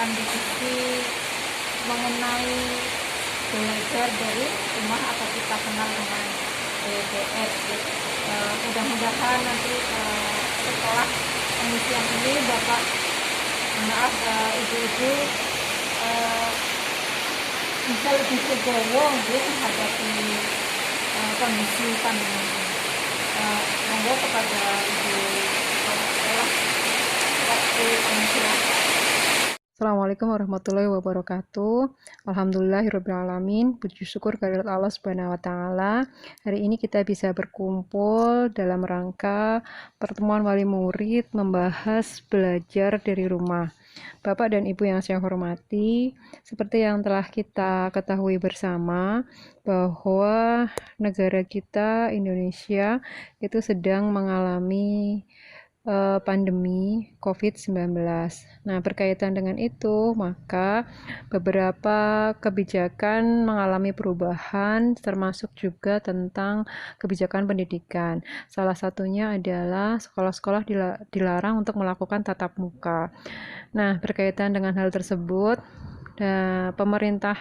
akan diskusi mengenai belajar dari rumah atau kita kenal dengan BDR. Mudah-mudahan nanti setelah pengisian ini Bapak, maaf Ibu-ibu, bisa lebih legowo menghadapi kondisi pandemi ini. Monggo kepada Ibu Sekolah waktu pengisian. Assalamualaikum warahmatullahi wabarakatuh. Alhamdulillahirrabbilalamin. Puji syukur kehadirat Allah Subhanahu wa Ta'ala. Hari ini kita bisa berkumpul dalam rangka pertemuan wali murid membahas belajar dari rumah. Bapak dan Ibu yang saya hormati, seperti yang telah kita ketahui bersama bahwa negara kita Indonesia itu sedang mengalami pandemi COVID-19. Nah, berkaitan dengan itu, maka beberapa kebijakan mengalami perubahan, termasuk juga tentang kebijakan pendidikan. Salah satunya adalah sekolah-sekolah dilarang untuk melakukan tatap muka. Nah, berkaitan dengan hal tersebut, pemerintah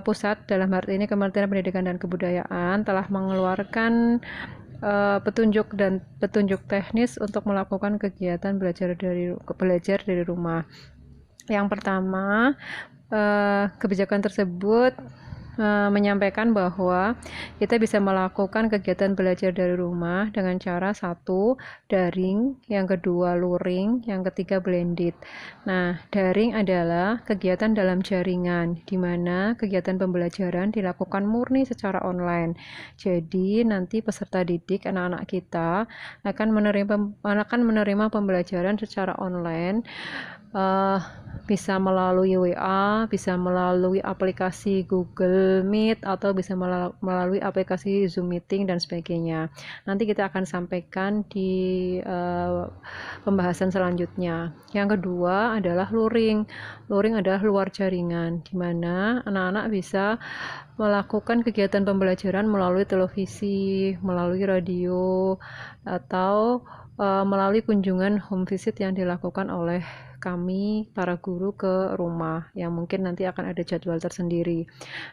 pusat, dalam hal ini Kementerian Pendidikan dan Kebudayaan, telah mengeluarkan petunjuk teknis untuk melakukan kegiatan belajar dari rumah. Yang pertama, kebijakan tersebut menyampaikan bahwa kita bisa melakukan kegiatan belajar dari rumah dengan cara satu, daring, yang kedua luring, yang ketiga blended. Nah, daring adalah kegiatan dalam jaringan, di mana kegiatan pembelajaran dilakukan murni secara online. Jadi, nanti peserta didik, anak-anak kita akan menerima pembelajaran secara online, bisa melalui WA, bisa melalui aplikasi Google Meet, atau bisa melalui aplikasi Zoom Meeting dan sebagainya. Nanti kita akan sampaikan di pembahasan selanjutnya. Yang kedua adalah luring. Luring adalah luar jaringan, di mana anak-anak bisa melakukan kegiatan pembelajaran melalui televisi, melalui radio, atau melalui kunjungan home visit yang dilakukan oleh kami para guru ke rumah, yang mungkin nanti akan ada jadwal tersendiri.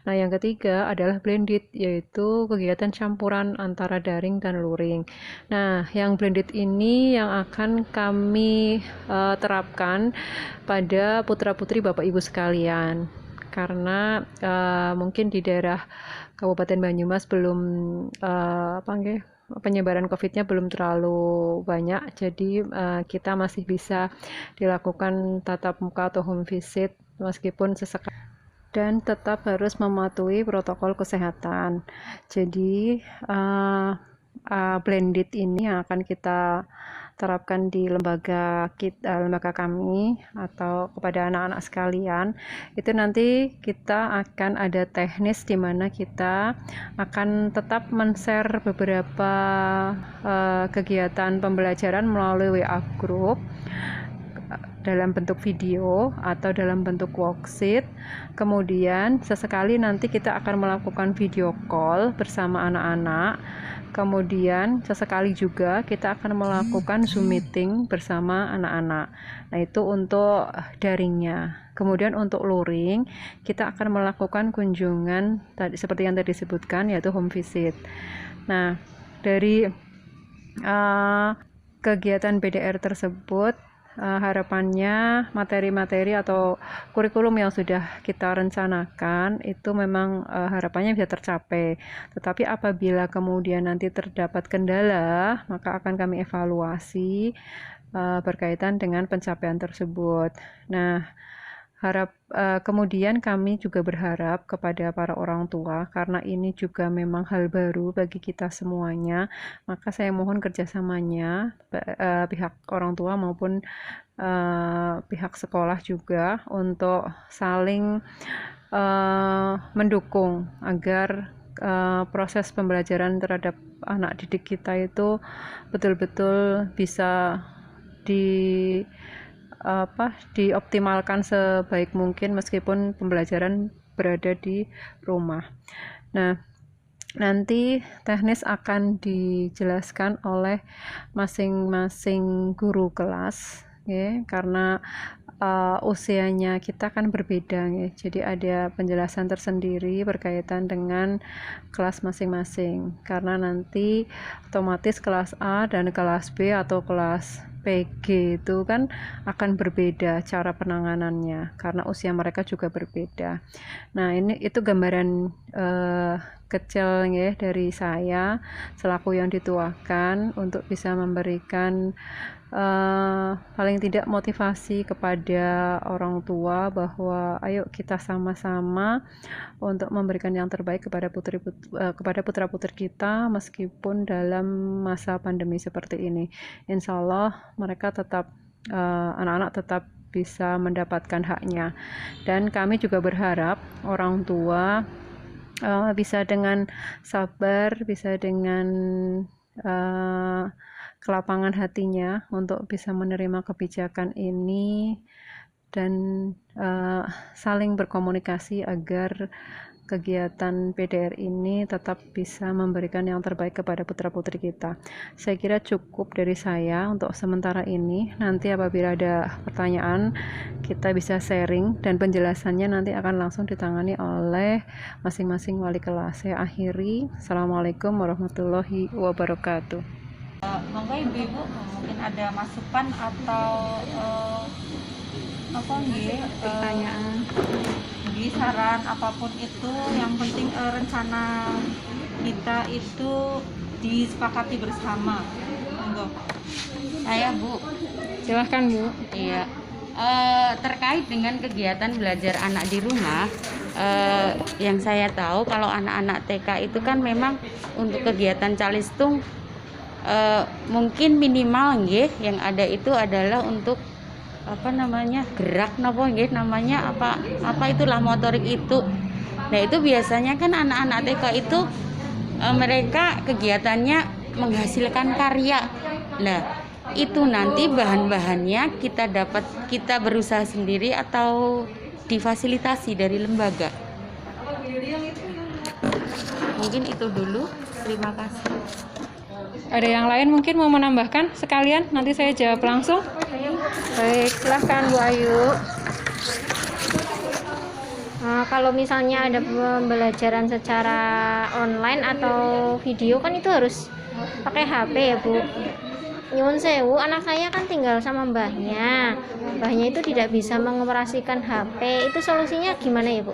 Nah, yang ketiga adalah blended, yaitu kegiatan campuran antara daring dan luring. Nah, yang blended ini yang akan kami terapkan pada putra-putri Bapak Ibu sekalian, karena mungkin di daerah Kabupaten Banyumas belum penyebaran COVID-nya belum terlalu banyak, jadi kita masih bisa dilakukan tatap muka atau home visit meskipun sesekali, dan tetap harus mematuhi protokol kesehatan. Jadi blended ini yang akan kita terapkan di lembaga kami atau kepada anak-anak sekalian. Itu nanti kita akan ada teknis di mana kita akan tetap men-share beberapa kegiatan pembelajaran melalui WA group dalam bentuk video atau dalam bentuk worksheet. Kemudian sesekali nanti kita akan melakukan video call bersama anak-anak. Kemudian sesekali juga kita akan melakukan Zoom meeting bersama anak-anak. Nah, itu untuk daringnya. Kemudian untuk luring, kita akan melakukan kunjungan tadi seperti yang tadi disebutkan, yaitu home visit. Nah, dari kegiatan BDR tersebut, harapannya materi-materi atau kurikulum yang sudah kita rencanakan itu memang harapannya bisa tercapai. Tetapi apabila kemudian nanti terdapat kendala, maka akan kami evaluasi berkaitan dengan pencapaian tersebut. Nah, kemudian kami juga berharap kepada para orang tua, karena ini juga memang hal baru bagi kita semuanya, maka saya mohon kerjasamanya pihak orang tua maupun pihak sekolah juga untuk saling mendukung agar proses pembelajaran terhadap anak didik kita itu betul-betul bisa dioptimalkan sebaik mungkin meskipun pembelajaran berada di rumah. Nah, nanti teknis akan dijelaskan oleh masing-masing guru kelas, ya, karena usianya kita kan berbeda ya. Jadi ada penjelasan tersendiri berkaitan dengan kelas masing-masing. Karena nanti otomatis kelas A dan kelas B atau kelas PG itu kan akan berbeda cara penanganannya karena usia mereka juga berbeda. Nah, itu gambaran kecil ya dari saya selaku yang dituakan untuk bisa memberikan paling tidak motivasi kepada orang tua bahwa ayo kita sama-sama untuk memberikan yang terbaik kepada putra-putri kita meskipun dalam masa pandemi seperti ini. Insya Allah mereka tetap anak-anak tetap bisa mendapatkan haknya, dan kami juga berharap orang tua bisa dengan sabar, bisa dengan kelapangan hatinya untuk bisa menerima kebijakan ini dan saling berkomunikasi agar kegiatan PDR ini tetap bisa memberikan yang terbaik kepada putra-putri kita. Saya kira cukup dari saya untuk sementara ini. Nanti apabila ada pertanyaan, kita bisa sharing dan penjelasannya nanti akan langsung ditangani oleh masing-masing wali kelas. Saya akhiri. Assalamualaikum warahmatullahi wabarakatuh. Monggo ibu-ibu mungkin ada masukan atau Pertanyaan. Jadi saran apapun itu, yang penting rencana kita itu disepakati bersama. Monggo. Saya Bu. Silahkan Bu. Iya. Terkait dengan kegiatan belajar anak di rumah, yang saya tahu kalau anak-anak TK itu kan memang untuk kegiatan calistung mungkin minimal nggih yang ada itu adalah untuk gerak namanya apa itulah motorik itu. Nah, itu biasanya kan anak-anak TK itu mereka kegiatannya menghasilkan karya. Nah, itu nanti bahan-bahannya kita berusaha sendiri atau difasilitasi dari lembaga. Mungkin itu dulu. Terima kasih. Ada yang lain mungkin mau menambahkan sekalian? Nanti saya jawab langsung. Baik, silahkan Bu Ayu. Kalau misalnya ada pembelajaran secara online atau video kan itu harus pakai HP ya Bu. Nyuwun sewu, anak saya kan tinggal sama mbahnya. Mbahnya itu tidak bisa mengoperasikan HP. Itu solusinya gimana ya Bu?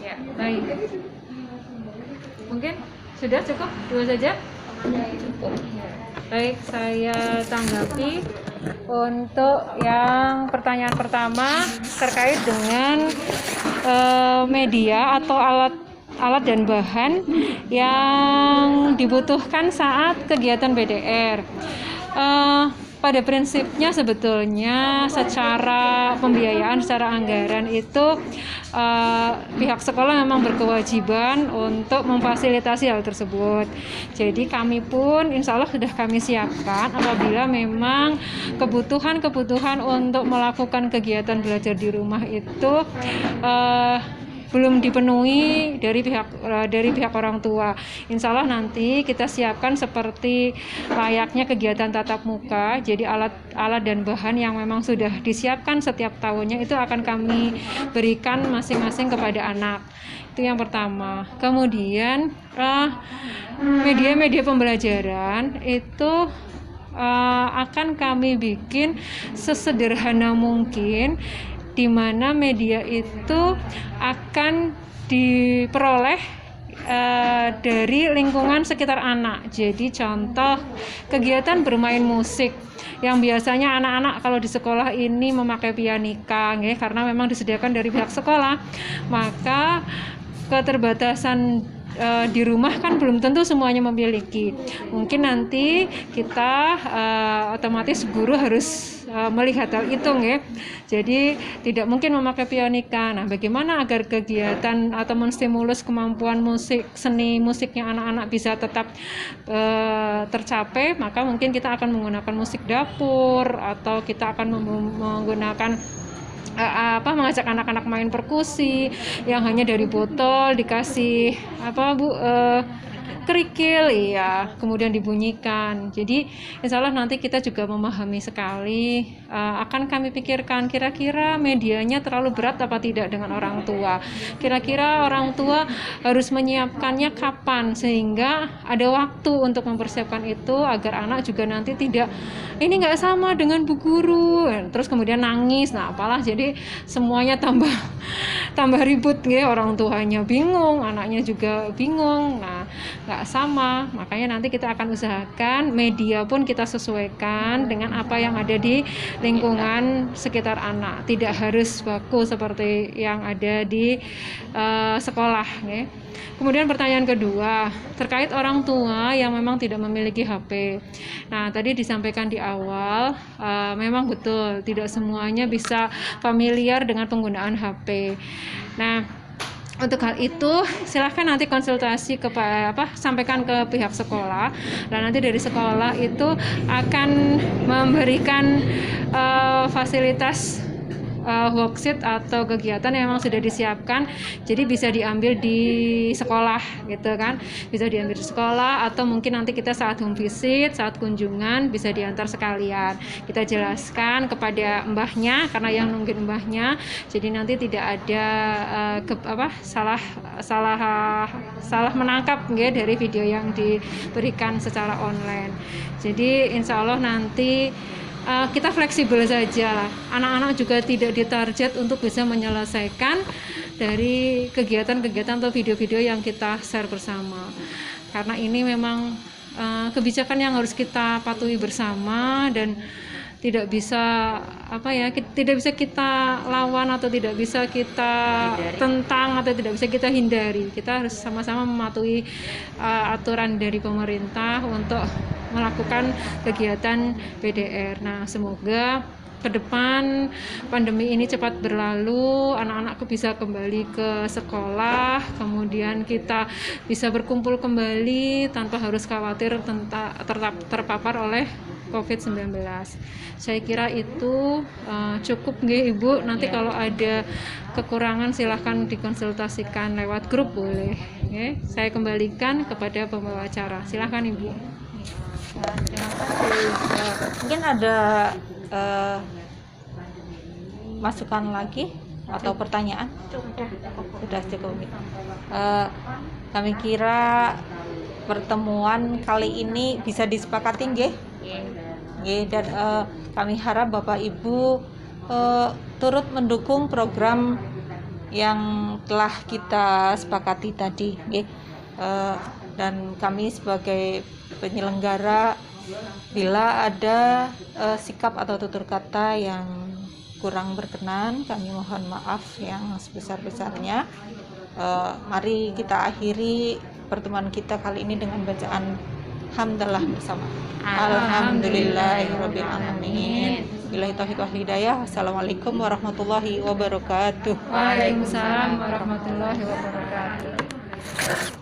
Ya, baik. Mungkin sudah cukup dua saja. Baik, saya tanggapi untuk yang pertanyaan pertama terkait dengan media atau alat dan bahan yang dibutuhkan saat kegiatan PDR. Pada prinsipnya sebetulnya secara pembiayaan, secara anggaran itu pihak sekolah memang berkewajiban untuk memfasilitasi hal tersebut. Jadi kami pun insya Allah sudah kami siapkan apabila memang kebutuhan untuk melakukan kegiatan belajar di rumah itu belum dipenuhi dari pihak orang tua. Insya Allah nanti kita siapkan seperti layaknya kegiatan tatap muka. Jadi alat dan bahan yang memang sudah disiapkan setiap tahunnya itu akan kami berikan masing-masing kepada anak. Itu yang pertama. Kemudian media-media pembelajaran itu akan kami bikin sesederhana mungkin, di mana media itu akan diperoleh dari lingkungan sekitar anak. Jadi contoh kegiatan bermain musik yang biasanya anak-anak kalau di sekolah ini memakai pianika karena memang disediakan dari pihak sekolah, maka keterbatasan di rumah kan belum tentu semuanya memiliki. Mungkin nanti kita otomatis guru harus melihat hal itu Jadi tidak mungkin memakai pianika. Nah, bagaimana agar kegiatan atau menstimulus kemampuan seni musiknya anak-anak bisa tetap tercapai, maka mungkin kita akan menggunakan musik dapur atau kita akan menggunakan mengajak anak-anak main perkusi yang hanya dari botol dikasih kerikil kemudian dibunyikan. Jadi insya Allah nanti kita juga memahami sekali akan kami pikirkan kira-kira medianya terlalu berat apa tidak dengan orang tua. Kira-kira orang tua harus menyiapkannya kapan sehingga ada waktu untuk mempersiapkan itu agar anak juga nanti tidak ini nggak sama dengan bu guru, terus kemudian nangis. Nah, apalah jadi semuanya tambah ribut ya, orang tuanya bingung, anaknya juga bingung. Nah, nggak sama. Makanya nanti kita akan usahakan media pun kita sesuaikan dengan apa yang ada di lingkungan sekitar anak. Tidak harus baku seperti yang ada di sekolah ya. Kemudian pertanyaan kedua terkait orang tua yang memang tidak memiliki HP. Nah, tadi disampaikan di awal memang betul tidak semuanya bisa familiar dengan penggunaan HP. Nah, untuk hal itu silahkan nanti konsultasi sampaikan ke pihak sekolah, dan nanti dari sekolah itu akan memberikan fasilitas worksheet atau kegiatan yang memang sudah disiapkan, jadi bisa diambil di sekolah gitu kan, bisa diambil di sekolah atau mungkin nanti kita saat home visit, saat kunjungan bisa diantar sekalian, kita jelaskan kepada mbahnya karena yang nungguin mbahnya, jadi nanti tidak ada salah menangkap ya dari video yang diberikan secara online. Jadi insya Allah nanti kita fleksibel saja lah. Anak-anak juga tidak ditarget untuk bisa menyelesaikan dari kegiatan-kegiatan atau video-video yang kita share bersama. Karena ini memang kebijakan yang harus kita patuhi bersama dan tidak bisa tidak bisa kita lawan atau tidak bisa kita tentang atau tidak bisa kita hindari. Kita harus sama-sama mematuhi aturan dari pemerintah untuk melakukan kegiatan PDR. Nah, semoga ke depan pandemi ini cepat berlalu, anak-anakku bisa kembali ke sekolah, kemudian kita bisa berkumpul kembali tanpa harus khawatir terpapar oleh COVID-19. Saya kira itu cukup nggih Ibu. Nanti kalau ada kekurangan silahkan dikonsultasikan lewat grup boleh. Okay. Saya kembalikan kepada pembawa acara. Silahkan Ibu. Terima kasih. Mungkin ada masukan lagi atau pertanyaan? Sudah cukup. Kami kira pertemuan kali ini bisa disepakati nggih? Dan kami harap Bapak Ibu turut mendukung program yang telah kita sepakati tadi nggih. Dan kami sebagai penyelenggara, bila ada sikap atau tutur kata yang kurang berkenan, kami mohon maaf yang sebesar-besarnya. Mari kita akhiri pertemuan kita kali ini dengan bacaan hamdalah bersama. Alhamdulillahirabbil alamin. Billahi taufiq wal hidayah. Wassalamualaikum warahmatullahi wabarakatuh. Waalaikumsalam warahmatullahi wabarakatuh.